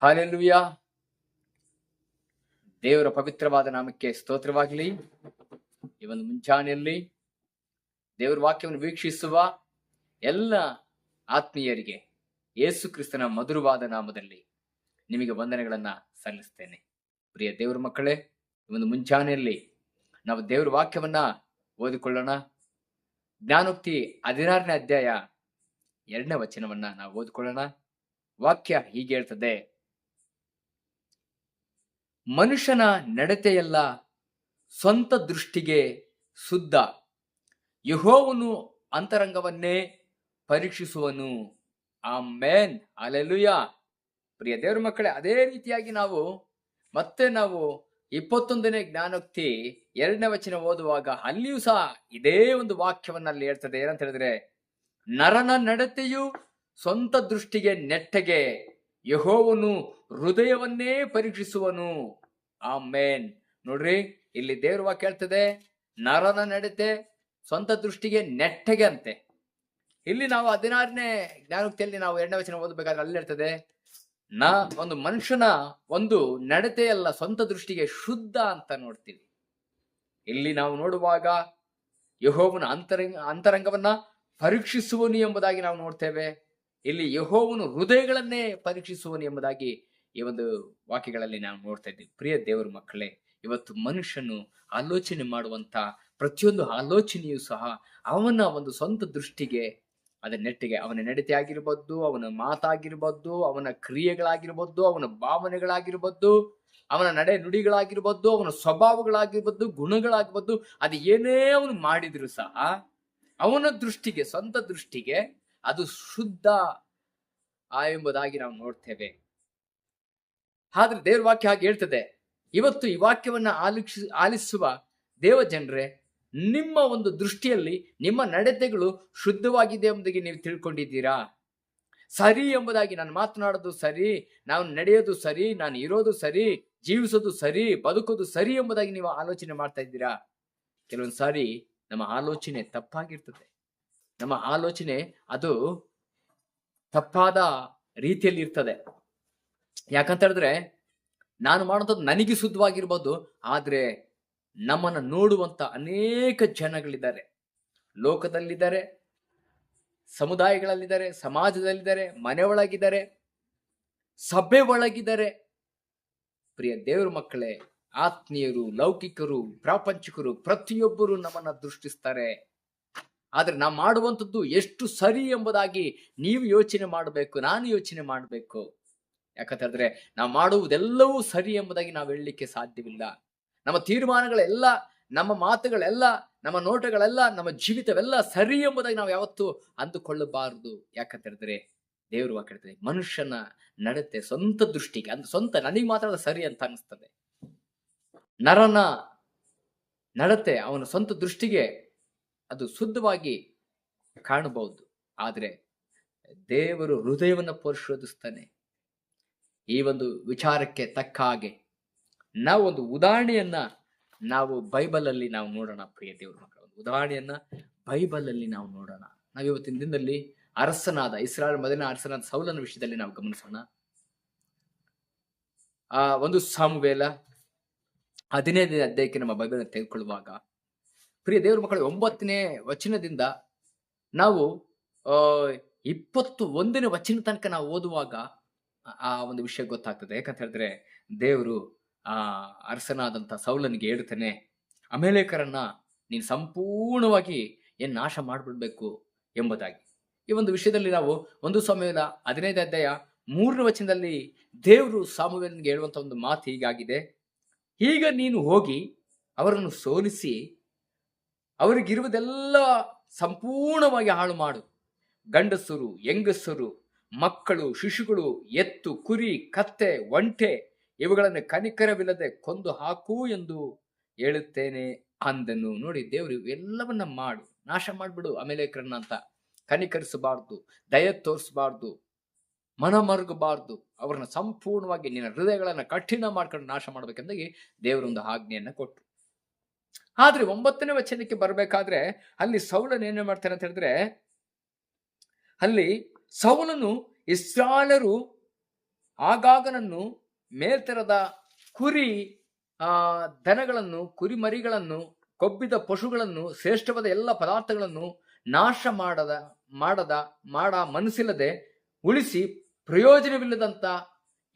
Hallelujah. ದೇವರ ಪವಿತ್ರವಾದ ನಾಮಕ್ಕೆ ಸ್ತೋತ್ರವಾಗಲಿ. ಈ ಒಂದು ಮುಂಚಾನೆಯಲ್ಲಿ ದೇವರ ವಾಕ್ಯವನ್ನು ವೀಕ್ಷಿಸುವ ಎಲ್ಲ ಆತ್ಮೀಯರಿಗೆ ಯೇಸು ಕ್ರಿಸ್ತನ ಮಧುರವಾದ ನಾಮದಲ್ಲಿ ನಿಮಗೆ ವಂದನೆಗಳನ್ನ ಸಲ್ಲಿಸ್ತೇನೆ. ಪ್ರಿಯ ದೇವರ ಮಕ್ಕಳೇ, ಈ ಒಂದು ಮುಂಚಾನೆಯಲ್ಲಿ ನಾವು ದೇವರ ವಾಕ್ಯವನ್ನ ಓದಿಕೊಳ್ಳೋಣ. ಜ್ಞಾನೋಕ್ತಿ 16ನೇ ಅಧ್ಯಾಯ 2ನೇ ವಚನವನ್ನ ನಾವು ಓದಿಕೊಳ್ಳೋಣ. ವಾಕ್ಯ ಹೀಗೆ ಹೇಳ್ತದೆ: ಮನುಷ್ಯನ ನಡತೆಯೆಲ್ಲ ಸ್ವಂತ ದೃಷ್ಟಿಗೆ ಶುದ್ಧ, ಯೆಹೋವನು ಅಂತರಂಗವನ್ನೇ ಪರೀಕ್ಷಿಸುವನು. Amen, hallelujah. ಪ್ರಿಯ ದೇವರ ಮಕ್ಕಳೇ, ಅದೇ ರೀತಿಯಾಗಿ ನಾವು 21ನೇ ಜ್ಞಾನೋಕ್ತಿ 2ನೇ ವಚನ ಓದುವಾಗ ಅಲ್ಲಿಯೂ ಸಹ ಇದೇ ಒಂದು ವಾಕ್ಯವನ್ನ ಅಲ್ಲಿ ಹೇಳ್ತದೆ. ಏನಂತ ಹೇಳಿದ್ರೆ, ನರನ ನಡತೆಯು ಸ್ವಂತ ದೃಷ್ಟಿಗೆ ನೆಟ್ಟಗೆ, ಯೆಹೋವನು ಹೃದಯವನ್ನೇ ಪರೀಕ್ಷಿಸುವನು. ಆಮೆನ್. ನೋಡ್ರಿ, ಇಲ್ಲಿ ದೇವರ ವಾಕ್ಯ ಹೇಳ್ತದೆ, ನರನ ನಡತೆ ಸ್ವಂತ ದೃಷ್ಟಿಗೆ ನೆಟ್ಟಗೆ ಅಂತೆ. ಇಲ್ಲಿ ನಾವು 16ನೇ ಜ್ಞಾನೋಕ್ತಿಯಲ್ಲಿ ನಾವು 2ನೇ ವಚನ ಓದಬೇಕಾದ್ರೆ ಅಲ್ಲಿ ಹೇಳ್ತದೆ, ಒಂದು ಮನುಷ್ಯನ ಒಂದು ನಡತೆಯಲ್ಲ ಸ್ವಂತ ದೃಷ್ಟಿಗೆ ಶುದ್ಧ ಅಂತ ನೋಡ್ತೀವಿ. ಇಲ್ಲಿ ನಾವು ನೋಡುವಾಗ ಯೆಹೋವನ ಅಂತರಂಗವನ್ನ ಪರೀಕ್ಷಿಸುವನು ಎಂಬುದಾಗಿ ನಾವು ನೋಡ್ತೇವೆ. ಇಲ್ಲಿ ಯೆಹೋವನು ಹೃದಯಗಳನ್ನೇ ಪರೀಕ್ಷಿಸುವನು ಎಂಬುದಾಗಿ ಈ ಒಂದು ವಾಕ್ಯಗಳಲ್ಲಿ ನಾವು ನೋಡ್ತಾ ಇದ್ದೀವಿ. ಪ್ರಿಯ ದೇವರ ಮಕ್ಕಳೇ, ಇವತ್ತು ಮನುಷ್ಯನು ಆಲೋಚನೆ ಮಾಡುವಂತ ಪ್ರತಿಯೊಂದು ಆಲೋಚನೆಯೂ ಸಹ ಅವನ ಒಂದು ಸ್ವಂತ ದೃಷ್ಟಿಗೆ ಅದರ ನೆಟ್ಟಿಗೆ, ಅವನ ನಡತೆ ಆಗಿರ್ಬೋದು, ಅವನ ಮಾತಾಗಿರ್ಬೋದು, ಅವನ ಕ್ರಿಯೆಗಳಾಗಿರ್ಬೋದು, ಅವನ ಭಾವನೆಗಳಾಗಿರ್ಬೋದು, ಅವನ ನಡೆ ನುಡಿಗಳಾಗಿರ್ಬೋದು, ಅವನ ಸ್ವಭಾವಗಳಾಗಿರ್ಬೋದು, ಗುಣಗಳಾಗಿರ್ಬೋದು, ಅದು ಏನೇ ಅವನು ಮಾಡಿದ್ರು ಸಹ ಅವನ ದೃಷ್ಟಿಗೆ, ಸ್ವಂತ ದೃಷ್ಟಿಗೆ ಅದು ಶುದ್ಧ ಎಂಬುದಾಗಿ ನಾವು ನೋಡ್ತೇವೆ. ಆದ್ರೆ ದೇವ್ರ ವಾಕ್ಯ ಹಾಗೆ ಹೇಳ್ತದೆ. ಇವತ್ತು ಈ ವಾಕ್ಯವನ್ನ ಆಲಿಸುವ ದೇವ ಜನರೇ, ನಿಮ್ಮ ಒಂದು ದೃಷ್ಟಿಯಲ್ಲಿ ನಿಮ್ಮ ನಡತೆಗಳು ಶುದ್ಧವಾಗಿದೆ ಎಂಬುದಾಗಿ ನೀವು ತಿಳ್ಕೊಂಡಿದ್ದೀರಾ? ಸರಿ ಎಂಬುದಾಗಿ ನಾನು ಮಾತನಾಡೋದು ಸರಿ, ನಾನು ನಡೆಯೋದು ಸರಿ, ನಾನು ಇರೋದು ಸರಿ, ಜೀವಿಸೋದು ಸರಿ, ಬದುಕೋದು ಸರಿ ಎಂಬುದಾಗಿ ನೀವು ಆಲೋಚನೆ ಮಾಡ್ತಾ ಇದ್ದೀರಾ? ಕೆಲವೊಂದು ಸಾರಿ ನಮ್ಮ ಆಲೋಚನೆ ತಪ್ಪಾಗಿರ್ತದೆ. ನಮ್ಮ ಆಲೋಚನೆ ಅದು ತಪ್ಪಾದ ರೀತಿಯಲ್ಲಿ ಇರ್ತದೆ. ಯಾಕಂತ ಹೇಳಿದ್ರೆ, ನಾನು ಮಾಡೋದು ನನಗೆ ಶುದ್ಧವಾಗಿರ್ಬೋದು, ಆದ್ರೆ ನಮ್ಮನ್ನ ನೋಡುವಂತ ಅನೇಕ ಜನಗಳಿದ್ದಾರೆ, ಲೋಕದಲ್ಲಿದ್ದಾರೆ, ಸಮುದಾಯಗಳಲ್ಲಿದ್ದಾರೆ, ಸಮಾಜದಲ್ಲಿದ್ದಾರೆ, ಮನೆ ಒಳಗಿದ್ದಾರೆ, ಸಭೆ ಒಳಗಿದ್ದಾರೆ. ಪ್ರಿಯ ದೇವರ ಮಕ್ಕಳೇ, ಆತ್ಮೀಯರು, ಲೌಕಿಕರು, ಪ್ರಾಪಂಚಿಕರು ಪ್ರತಿಯೊಬ್ಬರು ನಮ್ಮನ್ನ ದೃಷ್ಟಿಸ್ತಾರೆ. ಆದ್ರೆ ನಾವು ಮಾಡುವಂಥದ್ದು ಎಷ್ಟು ಸರಿ ಎಂಬುದಾಗಿ ನೀವು ಯೋಚನೆ ಮಾಡಬೇಕು, ನಾನು ಯೋಚನೆ ಮಾಡಬೇಕು. ಯಾಕಂತ ಹೇಳಿದ್ರೆ, ನಾವು ಮಾಡುವುದೆಲ್ಲವೂ ಸರಿ ಎಂಬುದಾಗಿ ನಾವು ಹೇಳಲಿಕ್ಕೆ ಸಾಧ್ಯವಿಲ್ಲ. ನಮ್ಮ ತೀರ್ಮಾನಗಳೆಲ್ಲ, ನಮ್ಮ ಮಾತುಗಳೆಲ್ಲ, ನಮ್ಮ ನೋಟಗಳೆಲ್ಲ, ನಮ್ಮ ಜೀವಿತವೆಲ್ಲ ಸರಿ ಎಂಬುದಾಗಿ ನಾವು ಯಾವತ್ತೂ ಅಂದುಕೊಳ್ಳಬಾರದು. ಯಾಕಂತ ಹೇಳಿದ್ರೆ, ದೇವರು ವಾಕ್ಯ ಹೇಳ್ತದೆ, ಮನುಷ್ಯನ ನಡತೆ ಸ್ವಂತ ದೃಷ್ಟಿಗೆ, ಅಂದ್ರೆ ಸ್ವಂತ ನನಗೆ ಮಾತ್ರ ಸರಿ ಅಂತ ಅನಿಸ್ತದೆ. ನರನ ನಡತೆ ಅವನ ಸ್ವಂತ ದೃಷ್ಟಿಗೆ ಅದು ಶುದ್ಧವಾಗಿ ಕಾಣಬಹುದು, ಆದ್ರೆ ದೇವರು ಹೃದಯವನ್ನ ಪರಿಶೋಧಿಸ್ತಾನೆ. ಈ ಒಂದು ವಿಚಾರಕ್ಕೆ ತಕ್ಕ ಹಾಗೆ ನಾವು ಒಂದು ಉದಾಹರಣೆಯನ್ನ ನಾವು ಬೈಬಲ್ ಅಲ್ಲಿ ನಾವು ನೋಡೋಣ. ಪ್ರಿಯ ದೇವರ ಮಕ್ಕಳ, ಒಂದು ಉದಾಹರಣೆಯನ್ನ ಬೈಬಲ್ ಅಲ್ಲಿ ನಾವು ನೋಡೋಣ. ನಾವು ಇವತ್ತಿನ ದಿನದಲ್ಲಿ ಇಸ್ರಾಯೇಲ್ ಮೊದಲನೇ ಅರಸನಾದ ಸೌಲನ ವಿಷಯದಲ್ಲಿ ನಾವು ಗಮನಿಸೋಣ. ಒಂದು ಸಾಮುವೇಲ 15ನೇ ಅಧ್ಯಾಯಕ್ಕೆ ನಮ್ಮ ಬೈಬಲ್ ತೆಗೆದುಕೊಳ್ಳುವಾಗ, ಪ್ರಿಯ ದೇವರ ಮಕ್ಕಳು, 9ನೇ ವಚನದಿಂದ ನಾವು 21ನೇ ವಚನ ತನಕ ನಾವು ಓದುವಾಗ ಆ ಒಂದು ವಿಷಯ ಗೊತ್ತಾಗ್ತದೆ. ಯಾಕಂತ ಹೇಳಿದ್ರೆ, ದೇವರು ಅರಸನಾದಂತ ಸೌಲನಿಗೆ ಹೇಳ್ತಾನೆ, ಅಮೇಲೇಕರನ್ನ ನೀನು ಸಂಪೂರ್ಣವಾಗಿ ನಾಶ ಮಾಡಿಬಿಡ್ಬೇಕು ಎಂಬುದಾಗಿ. ಈ ಒಂದು ವಿಷಯದಲ್ಲಿ ನಾವು 1 ಸಾಮುವೇಲ 15ನೇ ಅಧ್ಯಾಯ 3ನೇ ವಚನದಲ್ಲಿ ದೇವರು ಸಾಮುವೇಲನಿಗೆ ಹೇಳುವಂತ ಒಂದು ಮಾತು ಹೀಗಾಗಿದೆ: ಈಗ ನೀನು ಹೋಗಿ ಅವರನ್ನು ಸೋಲಿಸಿ ಅವರಿಗಿರುವುದೆಲ್ಲ ಸಂಪೂರ್ಣವಾಗಿ ಹಾಳು ಮಾಡು. ಗಂಡಸರು, ಹೆಂಗಸರು, ಮಕ್ಕಳು, ಶಿಶುಗಳು, ಎತ್ತು, ಕುರಿ, ಕತ್ತೆ, ಒಂಟೆ ಇವುಗಳನ್ನು ಕನಿಕರವಿಲ್ಲದೆ ಕೊಂದು ಹಾಕು ಎಂದು ಹೇಳುತ್ತೇನೆ ಅಂದನು. ನೋಡಿ, ದೇವರು ಎಲ್ಲವನ್ನ ಮಾಡು, ನಾಶ ಮಾಡ್ಬಿಡು ಅಮೇಲೇಕರನ್ನ ಅಂತ. ಕನಿಕರಿಸಬಾರ್ದು, ದಯ ತೋರಿಸಬಾರ್ದು, ಮನ ಮರುಗಬಾರ್ದು, ಅವ್ರನ್ನ ಸಂಪೂರ್ಣವಾಗಿ ನಿನ್ನ ಹೃದಯಗಳನ್ನ ಕಠಿಣ ಮಾಡ್ಕೊಂಡು ನಾಶ ಮಾಡ್ಬೇಕೆಂದಾಗಿ ದೇವರೊಂದು ಆಜ್ಞೆಯನ್ನ ಕೊಟ್ಟರು. ಆದ್ರೆ 9ನೇ ವಚನಕ್ಕೆ ಬರ್ಬೇಕಾದ್ರೆ ಅಲ್ಲಿ ಸೌಲನ್ ಏನೇ ಮಾಡ್ತಾನೆ ಅಂತ ಹೇಳಿದ್ರೆ, ಅಲ್ಲಿ ಸೌಲನು ಇಸ್ರಾಯೇಲರು ಆಗಾಗ ನನ್ನ ಮೇಲ್ತರದ ಕುರಿ ದನಗಳನ್ನು, ಕುರಿ ಮರಿಗಳನ್ನು, ಕೊಬ್ಬಿದ ಪಶುಗಳನ್ನು, ಶ್ರೇಷ್ಠವಾದ ಎಲ್ಲ ಪದಾರ್ಥಗಳನ್ನು ನಾಶ ಮಾಡ ಮನಸ್ಸಿಲ್ಲದೆ ಉಳಿಸಿ ಪ್ರಯೋಜನವಿಲ್ಲದಂತ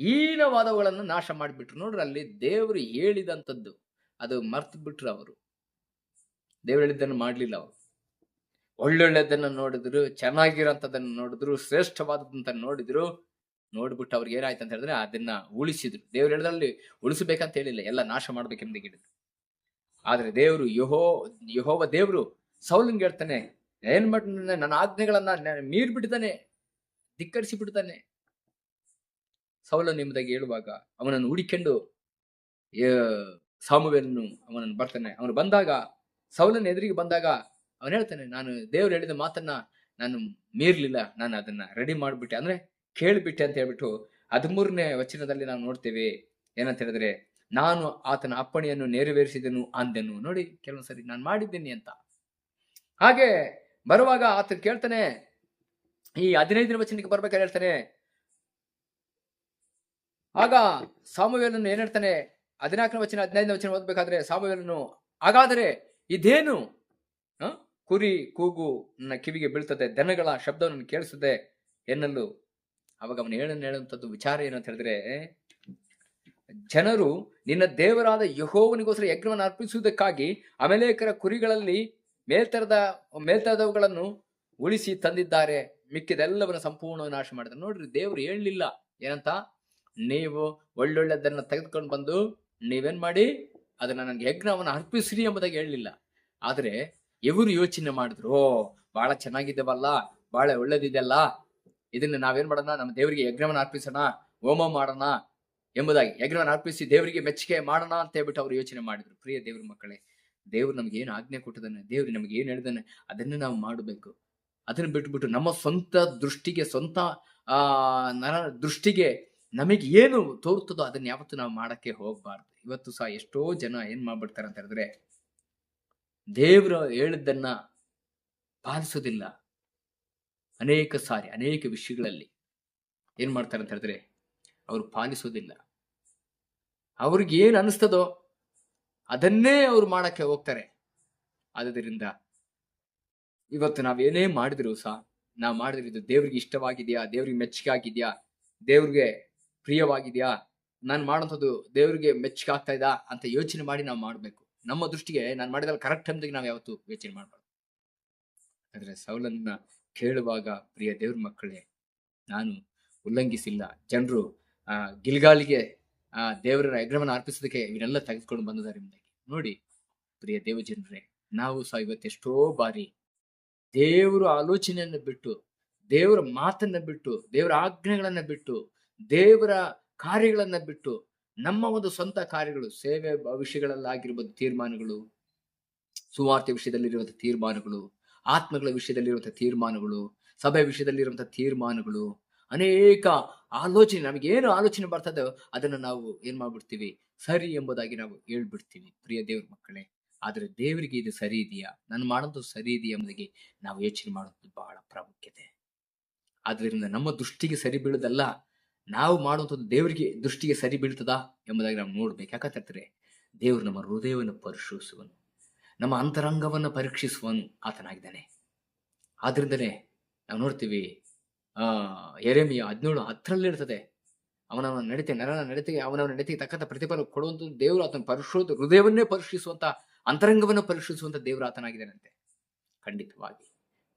ಹೀನವಾದವುಗಳನ್ನು ನಾಶ ಮಾಡಿಬಿಟ್ರು. ನೋಡ್ರಿ, ಅಲ್ಲಿ ದೇವರು ಹೇಳಿದಂಥದ್ದು ಅದು ಮರ್ತು ಬಿಟ್ರು. ಅವರು ದೇವರು ಹೇಳಿದ್ದನ್ನು ಮಾಡ್ಲಿಲ್ಲ. ಅವರು ಒಳ್ಳೊಳ್ಳೆದನ್ನು ನೋಡಿದ್ರು, ಚೆನ್ನಾಗಿರೋಂಥದ್ದನ್ನು ನೋಡಿದ್ರು, ಶ್ರೇಷ್ಠವಾದದಂತ ನೋಡ್ಬಿಟ್ಟು ಅವ್ರಿಗೆ ಏನಾಯ್ತು ಅಂತ ಹೇಳಿದ್ರೆ ಅದನ್ನ ಉಳಿಸಿದ್ರು. ದೇವ್ರು ಹೇಳಿದ್ರಲ್ಲಿ ಉಳಿಸಬೇಕಂತ ಹೇಳಿಲ್ಲ, ಎಲ್ಲ ನಾಶ ಮಾಡ್ಬೇಕೆಂದು ಹೇಳಿದ್ರು. ಆದ್ರೆ ದೇವರು ಯೆಹೋವ ದೇವರು ಸೌಲನ್ಗೆ ಹೇಳ್ತಾನೆ, ಏನ್ ಮಾಡ್ತಾನೆ, ನನ್ನ ಆಜ್ಞೆಗಳನ್ನ ಮೀರ್ ಬಿಡ್ತಾನೆ, ಧಿಕ್ಕರಿಸಿ ಬಿಡ್ತಾನೆ. ಸೌಲನು ಎಂಬುದಾಗಿ ಹೇಳುವಾಗ ಅವನನ್ನು ಹುಡಿಕೊಂಡು ಸಾಮುವೇಲನು ಅವನನ್ನು ಬರ್ತಾನೆ. ಅವನು ಬಂದಾಗ, ಸೌಲನ ಎದುರಿಗೆ ಬಂದಾಗ ಅವನು ಹೇಳ್ತಾನೆ, ನಾನು ದೇವ್ರು ಹೇಳಿದ ಮಾತನ್ನ ನಾನು ಮೀರ್ಲಿಲ್ಲ, ನಾನು ಅದನ್ನ ರೆಡಿ ಮಾಡ್ಬಿಟ್ಟೆ, ಅಂದ್ರೆ ಕೇಳ್ಬಿಟ್ಟೆ ಅಂತ ಹೇಳ್ಬಿಟ್ಟು 13ನೇ ವಚನದಲ್ಲಿ ನಾವು ನೋಡ್ತೇವೆ. ಏನಂತ ಹೇಳಿದ್ರೆ, ನಾನು ಆತನ ಅಪ್ಪಣೆಯನ್ನು ನೆರವೇರಿಸಿದನು ಅಂದೆನು. ನೋಡಿ, ಕೆಲವೊಂದ್ಸರಿ ನಾನು ಮಾಡಿದ್ದೀನಿ ಅಂತ. ಹಾಗೆ ಬರುವಾಗ ಆತ ಕೇಳ್ತಾನೆ, ಈ 15ನೇ ವಚನಕ್ಕೆ ಬರ್ಬೇಕಾದ್ರೆ ಹೇಳ್ತಾನೆ, ಆಗ ಸಾಮುವೇಲನು ಏನ್ ಹೇಳ್ತಾನೆ, 14ನೇ ವಚನ 15ನೇ ವಚನ ಓದ್ಬೇಕಾದ್ರೆ ಸಾಮುವೇಲನು, ಹಾಗಾದರೆ ಇದೇನು, ಕುರಿ ಕೂಗು ನನ್ನ ಕಿವಿಗೆ ಬೀಳ್ತದೆ, ದನಗಳ ಶಬ್ದವನ್ನು ಕೇಳಿಸುತ್ತೆ ಎನ್ನಲು. ಅವಾಗ ಅವನು ಹೇಳುವಂಥದ್ದು ವಿಚಾರ ಏನಂತ ಹೇಳಿದ್ರೆ, ಜನರು ನಿನ್ನ ದೇವರಾದ ಯೆಹೋವನಿಗೋಸ್ಕರ ಯಜ್ಞವನ್ನು ಅರ್ಪಿಸುವುದಕ್ಕಾಗಿ ಅಮಲೇಕರ ಕುರಿಗಳಲ್ಲಿ ಮೇಲ್ತರದವುಗಳನ್ನು ಉಳಿಸಿ ತಂದಿದ್ದಾರೆ, ಮಿಕ್ಕಿದೆಲ್ಲವನ್ನು ಸಂಪೂರ್ಣ ನಾಶ ಮಾಡಿದ್ದಾರೆ. ನೋಡ್ರಿ, ದೇವರು ಹೇಳಲಿಲ್ಲ ಏನಂತ, ನೀವು ಒಳ್ಳೊಳ್ಳೆದನ್ನ ತೆಗೆದುಕೊಂಡು ಬಂದು ನೀವೇನ್ ಮಾಡಿ ಅದನ್ನ ನನಗೆ ಯಜ್ಞವನ್ನು ಅರ್ಪಿಸ್ರಿ ಎಂಬುದಾಗಿ ಹೇಳಲಿಲ್ಲ. ಆದ್ರೆ ಇವರು ಯೋಚನೆ ಮಾಡಿದ್ರು, ಬಹಳ ಚೆನ್ನಾಗಿದ್ದೇವಲ್ಲ, ಬಹಳ ಒಳ್ಳೇದಿದೆಯಲ್ಲ, ಇದನ್ನ ನಾವೇನ್ ಮಾಡೋಣ, ನಮ್ಮ ದೇವರಿಗೆ ಯಜ್ಞವನ್ನು ಅರ್ಪಿಸೋಣ, ಹೋಮ ಮಾಡೋಣ ಎಂಬುದಾಗಿ, ಯಜ್ಞವನ್ನು ಅರ್ಪಿಸಿ ದೇವರಿಗೆ ಮೆಚ್ಚುಗೆ ಮಾಡೋಣ ಅಂತ ಹೇಳ್ಬಿಟ್ಟು ಅವರು ಯೋಚನೆ ಮಾಡಿದ್ರು. ಪ್ರಿಯ ದೇವ್ರ ಮಕ್ಕಳೇ, ದೇವ್ರು ನಮ್ಗೆ ಏನು ಆಜ್ಞೆ ಕೊಟ್ಟದನ್ನ, ದೇವ್ರು ನಮ್ಗೆ ಏನು ಹೇಳಿದಾನೆ ಅದನ್ನ ನಾವು ಮಾಡಬೇಕು. ಅದನ್ನ ಬಿಟ್ಬಿಟ್ಟು ನಮ್ಮ ಸ್ವಂತ ದೃಷ್ಟಿಗೆ, ಸ್ವಂತ ನರ ದೃಷ್ಟಿಗೆ ನಮಗೆ ಏನು ತೋರ್ತದೋ ಅದನ್ನ ಯಾವತ್ತು ನಾವು ಮಾಡಕ್ಕೆ ಹೋಗ್ಬಾರ್ದು. ಇವತ್ತು ಸಹ ಎಷ್ಟೋ ಜನ ಏನ್ ಮಾಡ್ಬಿಡ್ತಾರೆ ಅಂತ ಹೇಳಿದ್ರೆ, ದೇವರು ಹೇಳಿದ್ದನ್ನ ಪಾಲಿಸೋದಿಲ್ಲ. ಅನೇಕ ಸಾರಿ ಅನೇಕ ವಿಷಯಗಳಲ್ಲಿ ಏನ್ ಮಾಡ್ತಾರೆ ಅಂತ ಹೇಳಿದ್ರೆ ಅವರು ಪಾಲಿಸೋದಿಲ್ಲ. ಅವ್ರಿಗೆ ಏನ್ ಅನಿಸ್ತದೋ ಅದನ್ನೇ ಅವ್ರು ಮಾಡಕ್ಕೆ ಹೋಗ್ತಾರೆ. ಆದ್ದರಿಂದ ಇವತ್ತು ನಾವೇನೇ ಮಾಡಿದ್ರು ಸಹ, ನಾವು ಮಾಡಿದ್ರು ದೇವ್ರಿಗೆ ಇಷ್ಟವಾಗಿದೆಯಾ, ದೇವ್ರಿಗೆ ಮೆಚ್ಚುಗೆ ಆಗಿದ್ಯಾ, ದೇವ್ರಿಗೆ ಪ್ರಿಯವಾಗಿದೆಯಾ, ನಾನು ಮಾಡೋಂಥದ್ದು ದೇವ್ರಿಗೆ ಮೆಚ್ಚುಗೆ ಆಗ್ತಾ ಇದ್ದ ಅಂತ ಯೋಚನೆ ಮಾಡಿ ನಾವು ಮಾಡಬೇಕು. ನಮ್ಮ ದೃಷ್ಟಿಗೆ ನಾನು ಮಾಡಿದಾಗ ಕರೆಕ್ಟ್ ಎಂಬುದಾಗಿ ನಾವು ಯಾವತ್ತು ಯೋಚನೆ ಮಾಡಬಾರ್ದು. ಆದ್ರೆ ಸೌಲನ್ನ ಕೇಳುವಾಗ, ಪ್ರಿಯ ದೇವ್ರ ಮಕ್ಕಳೇ, ನಾನು ಉಲ್ಲಂಘಿಸಿಲ್ಲ. ಜನರು ಗಿಲ್ಗಾಲಿಗೆ ದೇವರ ಯಜ್ಞವನ್ನು ಅರ್ಪಿಸೋದಕ್ಕೆ ಇವನ್ನೆಲ್ಲ ತೆಗೆದುಕೊಂಡು ಬಂದಿದ್ದಾರೆ ಎಂಬುದಾಗಿ. ನೋಡಿ ಪ್ರಿಯ ದೇವ ಜನರೇ, ನಾವು ಸಹ ಇವತ್ತೆಷ್ಟೋ ಬಾರಿ ದೇವರ ಆಲೋಚನೆಯನ್ನು ಬಿಟ್ಟು, ದೇವರ ಮಾತನ್ನ ಬಿಟ್ಟು, ದೇವರ ಆಜ್ಞೆಗಳನ್ನ ಬಿಟ್ಟು, ದೇವರ ಕಾರ್ಯಗಳನ್ನ ಬಿಟ್ಟು, ನಮ್ಮ ಒಂದು ಸ್ವಂತ ಕಾರ್ಯಗಳು, ಸೇವೆ ವಿಷಯಗಳಲ್ಲಾಗಿರ್ಬೋದು ತೀರ್ಮಾನಗಳು, ಸುವಾರ್ತೆ ವಿಷಯದಲ್ಲಿರುವಂತಹ ತೀರ್ಮಾನಗಳು, ಆತ್ಮಗಳ ವಿಷಯದಲ್ಲಿರುವಂತಹ ತೀರ್ಮಾನಗಳು, ಸಭೆ ವಿಷಯದಲ್ಲಿರುವಂತಹ ತೀರ್ಮಾನಗಳು, ಅನೇಕ ಆಲೋಚನೆ, ನಮಗೇನು ಆಲೋಚನೆ ಬರ್ತದೋ ಅದನ್ನ ನಾವು ಏನ್ ಮಾಡ್ಬಿಡ್ತೀವಿ, ಸರಿ ಎಂಬುದಾಗಿ ನಾವು ಹೇಳ್ಬಿಡ್ತೀವಿ. ಪ್ರಿಯ ದೇವ್ರ ಮಕ್ಕಳೇ, ಆದ್ರೆ ದೇವರಿಗೆ ಇದು ಸರಿ ಇದೆಯಾ, ನಾನು ಮಾಡೋದು ಸರಿ ಇದೆಯಾ ಎಂಬುದಾಗಿ ನಾವು ಯೋಚನೆ ಮಾಡೋದು ಬಹಳ ಪ್ರಾಮುಖ್ಯತೆ. ಆದ್ರಿಂದ ನಮ್ಮ ದೃಷ್ಟಿಗೆ ಸರಿ ಬೀಳೋದಲ್ಲ, ನಾವು ಮಾಡುವಂಥದ್ದು ದೇವರಿಗೆ ದೃಷ್ಟಿಗೆ ಸರಿ ಬೀಳ್ತದಾ ಎಂಬುದಾಗಿ ನಾವು ನೋಡ್ಬೇಕು. ಯಾಕಂತಂದ್ರೆ ದೇವರು ನಮ್ಮ ಹೃದಯವನ್ನು ಪರಿಶೋಧಿಸುವನು, ನಮ್ಮ ಅಂತರಂಗವನ್ನು ಪರೀಕ್ಷಿಸುವನು ಆತನಾಗಿದ್ದಾನೆ. ಆದ್ರಿಂದನೇ ನಾವು ನೋಡ್ತೀವಿ, ಯೆರೆಮೀಯ 17:10 ಇರ್ತದೆ, ಅವನವನ ನಡತೆಗೆ ತಕ್ಕಂಥ ಪ್ರತಿಫಲ ಕೊಡುವಂತ ದೇವರು ಆತನ ಹೃದಯವನ್ನೇ ಪರೀಕ್ಷಿಸುವಂತ, ಅಂತರಂಗವನ್ನು ಪರೀಕ್ಷಿಸುವಂತ ದೇವರು ಆತನಾಗಿದ್ದಾನಂತೆ. ಖಂಡಿತವಾಗಿ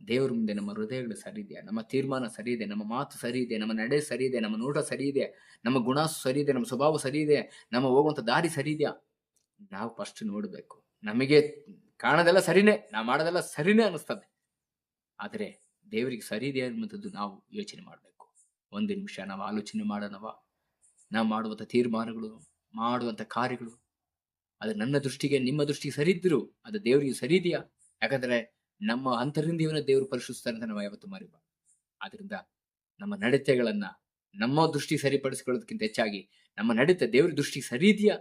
ದೇವರ ಮುಂದೆ ನಮ್ಮ ಹೃದಯಗಳು ಸರಿ ಇದೆಯಾ, ನಮ್ಮ ತೀರ್ಮಾನ ಸರಿ ಇದೆ, ನಮ್ಮ ಮಾತು ಸರಿ ಇದೆ, ನಮ್ಮ ನಡೆ ಸರಿ ಇದೆ, ನಮ್ಮ ನೋಟ ಸರಿ ಇದೆ, ನಮ್ಮ ಗುಣ ಸರಿ ಇದೆ, ನಮ್ಮ ಸ್ವಭಾವ ಸರಿ ಇದೆ, ನಮ್ಮ ಹೋಗುವಂತ ದಾರಿ ಸರಿ ಇದೆಯಾ, ನಾವು ಫಸ್ಟ್ ನೋಡ್ಬೇಕು. ನಮಗೆ ಕಾಣೋದೆಲ್ಲ ಸರಿನೇ, ನಾವು ಮಾಡೋದೆಲ್ಲ ಸರಿನೇ ಅನಿಸ್ತದೆ, ಆದ್ರೆ ದೇವರಿಗೆ ಸರಿ ಇದೆ ಅನ್ನುವಂಥದ್ದು ನಾವು ಯೋಚನೆ ಮಾಡಬೇಕು. ಒಂದು ನಿಮಿಷ ನಾವು ಆಲೋಚನೆ ಮಾಡೋಣವ. ನಾವು ಮಾಡುವಂಥ ತೀರ್ಮಾನಗಳು, ಮಾಡುವಂಥ ಕಾರ್ಯಗಳು, ಅದು ನನ್ನ ದೃಷ್ಟಿಗೆ, ನಿಮ್ಮ ದೃಷ್ಟಿಗೆ ಸರಿ ಇದ್ರು ಅದು ದೇವರಿಗೆ ಸರಿ ಇದೆಯಾ? ಯಾಕಂದ್ರೆ ನಮ್ಮ ಅಂತರಿಂದವನ್ನ ದೇವರು ಪರಿಶೋಧಿಸ್ತಾರೆ ಅಂತ ನಾವು ಯಾವತ್ತು ಮರಿಬಾರ್ದು. ಆದ್ರಿಂದ ನಮ್ಮ ನಡತೆಗಳನ್ನ ನಮ್ಮ ದೃಷ್ಟಿ ಸರಿಪಡಿಸಿಕೊಳ್ಳೋದಕ್ಕಿಂತ ಹೆಚ್ಚಾಗಿ ನಮ್ಮ ನಡತೆ ದೇವರ ದೃಷ್ಟಿಗೆ ಸರಿ ಇದೆಯಾ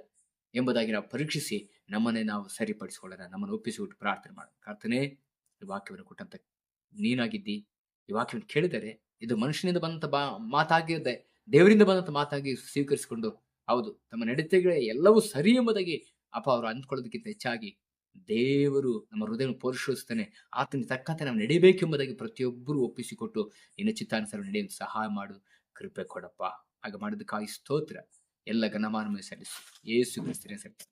ಎಂಬುದಾಗಿ ನಾವು ಪರೀಕ್ಷಿಸಿ ನಮ್ಮನ್ನೇ ನಾವು ಸರಿಪಡಿಸಿಕೊಳ್ಳೋಣ. ನಮ್ಮನ್ನು ಒಪ್ಪಿಸಿಬಿಟ್ಟು ಪ್ರಾರ್ಥನೆ ಮಾಡೋಣ. ಪ್ರಾರ್ಥನೆ, ಈ ವಾಕ್ಯವನ್ನು ಕೊಟ್ಟಂತ ನೀನಾಗಿದ್ದಿ, ಈ ವಾಕ್ಯವನ್ನು ಕೇಳಿದರೆ ಇದು ಮನುಷ್ಯನಿಂದ ಬಂದಂತ ಮಾತಾಗಿದೆ, ದೇವರಿಂದ ಬಂದಂತ ಮಾತಾಗಿ ಸ್ವೀಕರಿಸಿಕೊಂಡು, ಹೌದು ತಮ್ಮ ನಡತೆಗಳೇ ಎಲ್ಲವೂ ಸರಿ ಎಂಬುದಾಗಿ ಅವರು ಅಂದ್ಕೊಳ್ಳೋದಕ್ಕಿಂತ ಹೆಚ್ಚಾಗಿ ದೇವರು ನಮ್ಮ ಹೃದಯವನ್ನು ಪರಿಶೋಧಿಸ್ತಾನೆ. ಆತನಿಗೆ ತಕ್ಕಂತೆ ನಾವು ನಡಿಬೇಕೆಂಬುದಾಗಿ ಪ್ರತಿಯೊಬ್ಬರು ಒಪ್ಪಿಸಿಕೊಟ್ಟು ನಿನ್ನ ಚಿತ್ತಾನುಸಾರ ನಡೆಯಲು ಸಹಾಯ ಮಾಡು, ಕೃಪೆ ಕೊಡಪ್ಪ. ಹಾಗೆ ಮಾಡೋದಕ್ಕಾಗಿ ಸ್ತೋತ್ರ. ಎಲ್ಲ ಘನಮಾನವನ್ನು ಸಲ್ಲಿಸು ಯೇಸು ಕ್ರಿಸ್ತನ ಹೆಸರಿನಲ್ಲಿ.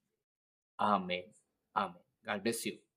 Amen. Amen. God bless you.